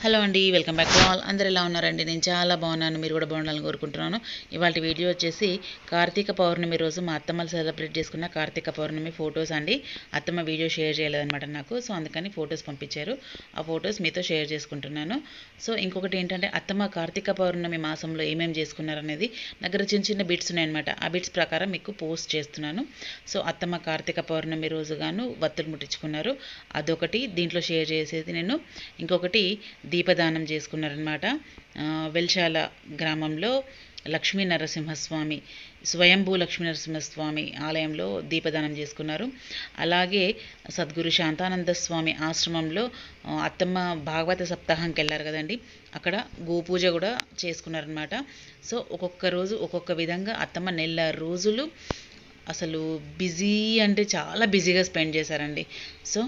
Hello అండి, welcome back to all. అందరు ఎలా ఉన్నారండి? నేను చాలా బాగున్నాను, మీరు కూడా బాగుండాలని కోరుకుంటున్నాను. ఇవాళ వీడియో వచ్చేసి కార్తీక పౌర్ణమి రోజు మా అత్తమ్మలు సెలబ్రేట్ చేసుకున్న కార్తీక పౌర్ణమి ఫొటోస్ అండి. అత్తమ్మ వీడియో షేర్ చేయలేదన్నమాట నాకు, సో అందుకని ఫొటోస్ పంపించారు. ఆ ఫొటోస్ మీతో షేర్ చేసుకుంటున్నాను. సో ఇంకొకటి ఏంటంటే అత్తమ్మ కార్తీక పౌర్ణమి మాసంలో ఏమేమి చేసుకున్నారనేది దగ్గర చిన్న చిన్న బిట్స్ ఉన్నాయన్నమాట. ఆ బిట్స్ ప్రకారం మీకు పోస్ట్ చేస్తున్నాను. సో అత్తమ్మ కార్తీక పౌర్ణమి రోజుగాను వత్తులు ముట్టించుకున్నారు, అదొకటి దీంట్లో షేర్ చేసేది నేను. ఇంకొకటి దీపదానం చేసుకున్నారనమాట. వెల్శాల గ్రామంలో లక్ష్మీ నరసింహస్వామి, స్వయంభూ లక్ష్మీ నరసింహస్వామి ఆలయంలో దీపదానం చేసుకున్నారు. అలాగే సద్గురు శాంతానంద స్వామి ఆశ్రమంలో అత్తమ్మ భాగవత సప్తాహంకి వెళ్ళారు కదండి, అక్కడ గోపూజ కూడా చేసుకున్నారనమాట. సో ఒక్కొక్క రోజు ఒక్కొక్క విధంగా అత్తమ్మ నెల రోజులు అసలు బిజీ అంటే చాలా బిజీగా స్పెండ్ చేశారండి. సో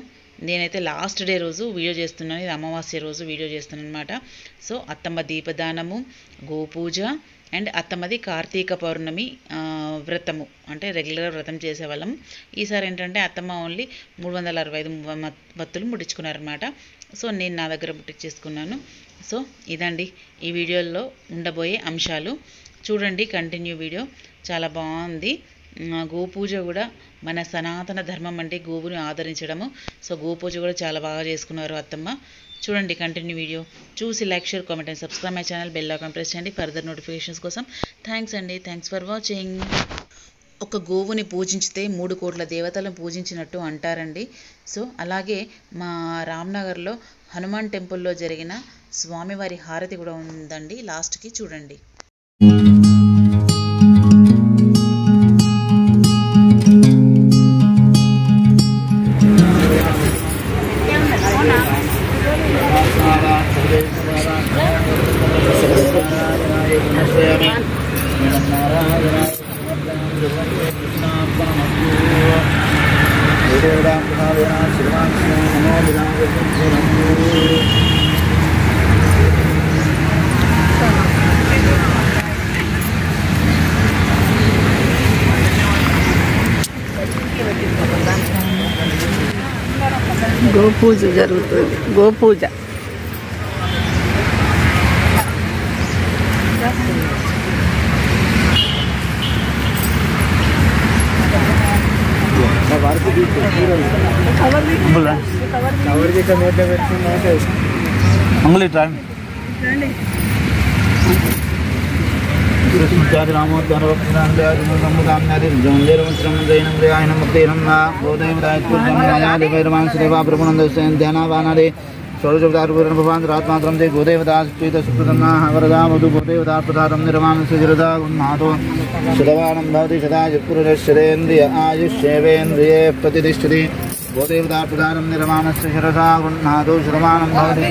నేనైతే లాస్ట్ డే రోజు వీడియో చేస్తున్నాను, ఇది అమావాస్య రోజు వీడియో చేస్తున్నాను అనమాట. సో అత్తమ్మ దీపదానము, గోపూజ అండ్ అత్తమ్మది కార్తీక పౌర్ణమి వ్రతము, అంటే రెగ్యులర్గా వ్రతం చేసేవాళ్ళం. ఈసారి ఏంటంటే అత్తమ్మ ఓన్లీ 365 వత్తులు ముట్టించుకున్నారనమాట. సో నేను నా దగ్గర ముట్టించేసుకున్నాను. సో ఇదండి ఈ వీడియోలో ఉండబోయే అంశాలు. చూడండి, కంటిన్యూ వీడియో చాలా బాగుంది. గోపూజ కూడా మన సనాతన ధర్మం అంటే గోవుని ఆదరించడము. సో గోపూజ కూడా చాలా బాగా చేసుకున్నారు అత్తమ్మ. చూడండి కంటిన్యూ వీడియో చూసి like, share, comment and subscribe my channel. Bell icon press చేయండి ఫర్దర్ నోటిఫికేషన్స్ కోసం. థ్యాంక్స్ అండి, థ్యాంక్స్ ఫర్ వాచింగ్. ఒక గోవుని పూజించితే 3 కోట్ల దేవతలను పూజించినట్టు అంటారండి. సో అలాగే మా రామ్నగర్లో హనుమాన్ టెంపుల్లో జరిగిన స్వామివారి హారతి కూడా ఉందండి, లాస్ట్కి చూడండి. గోపూజ జరుగుతుంది. గోపూజ षोडशोपचारपूर्णभवान् गोदेवदास्पीतसुप्रसन्नाः वरदा मधु गोदेवदाप्रदातं निर्माणस्य उन्नातो शतवानं भवति शतायुपुरुषेन्द्रिय आयुष्येवेन्द्रिये प्रतिष्ठति गोदेवदाप्रदानं निर्माणस्य शिरसा गृह्णातो शतमानं भवति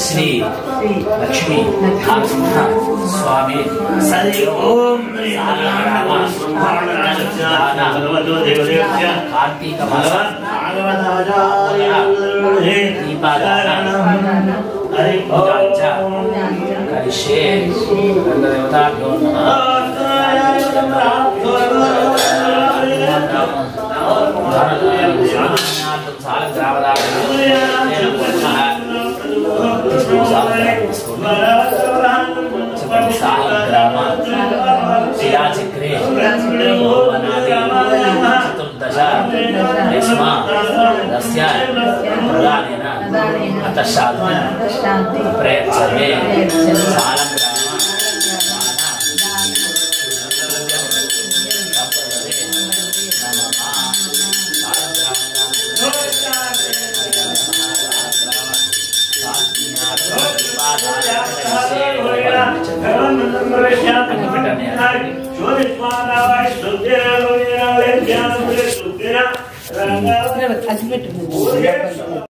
श्री लक्ष्मी नरसिंह स्वामी सरि ओम कार्तिक मास करिष्ये शिलाचक्रे भुवनादि चतुर्दश रेश्मा रस्य प्रदानेन अतशान्ति प्रयच्छते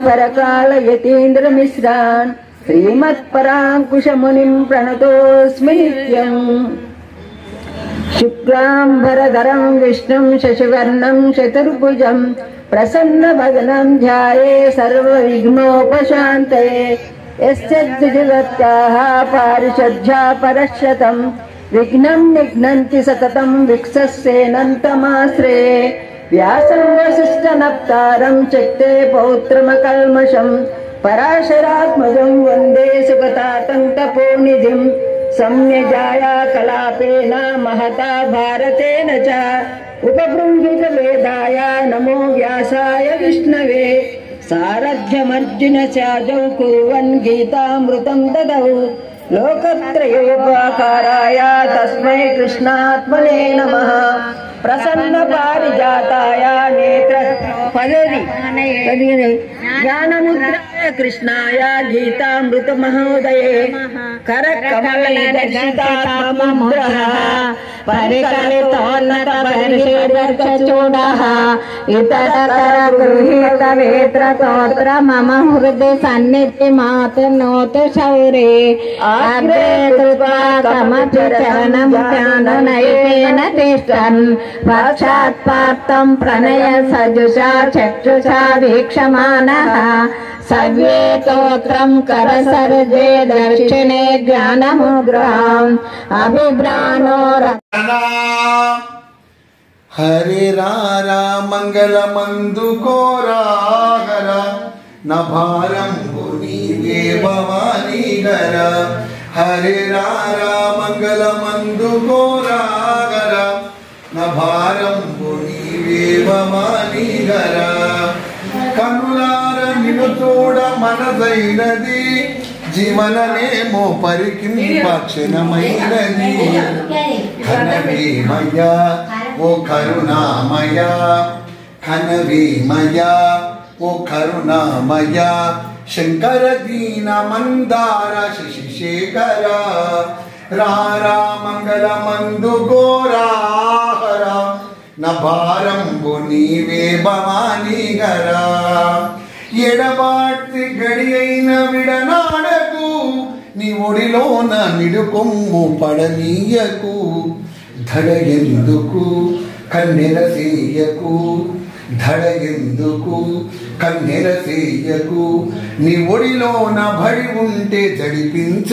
परकाल यतीन्द्र मिश्रान् श्रीमत्पराङ्कुशमुनिं प्रणतोऽस्मि नित्यम्। शुक्लाम्बरधरं विष्णुं शशिवर्णं चतुर्भुजं प्रसन्नवदनं ध्याये सर्वविघ्नोपशान्तये। यस्यद्विजगत्याः पारिषद्या परश्शतं विघ्नं निघ्नन्ति सततं विक्सस्येनन्तमाश्रये। व्यासं वसिष्ठनप्तारं चक्रे पौत्रमकल्मषं पराशरात्मजं वन्दे सुगतातं तपोनिधिं। सम्यजाया कलापेन महता भारतेन च उपबृंहितवेदाय नमो व्यासाय विष्णवे। सारथ्यमर्जुन चाजौ कुर्वन् गीतामृतं ददौ लोकत्रयोपकाराय तस्मै कृष्णात्मने नमः। प्रसन्न पारिजाताय नेत्र फलरि ज्ञानमुद्राय कृष्णाय गीतामृत महोदये। करकमलदर्शितात्ममुद्रः परिकलितोन्नतपरिषेदर्चूडः इतरकरगृहीतवेत्रतोत्र मम हृदि सन्निधिमातनोतु शौरे। अग्रे कृत्वा कमपि चरणं ज्ञाननयनेन तिष्ठन् पश्चात्पातं प्रणय सजुषा चक्षुषा वीक्षमाणः। सव्ये तोत्रं करसर्जे दक्षिणे ज्ञानमुद्राम् अभिभ्रानो हरे रारा मंगलमंदुकोरागर न भारं नीवे भवानी घर। हरे रारा मंगलमंदुकोरागर न भारं नीवे भवानी घर। कनुलार निनु तोड मनसैनदी जीवननेमो परिकिंपक्षणमैनदी। घनवीमया ओ करुणामया घनवीमया ओ करुणामया शंकर दीन मंदार शशिशेखर। रारा मंगल मंदु गोराहर न भारं नीवे भवानी घर। ఎడబాటి గడియైన విడనాడకు నీ ఒడిలోన నిడుకొమ్ము పడనీయకు। ధడ ఎందుకు కన్నెరసేయకు ధడ ఎందుకు కన్నెరసేయకు నీ ఒడిలోన భడి ఉంటే జడిపించ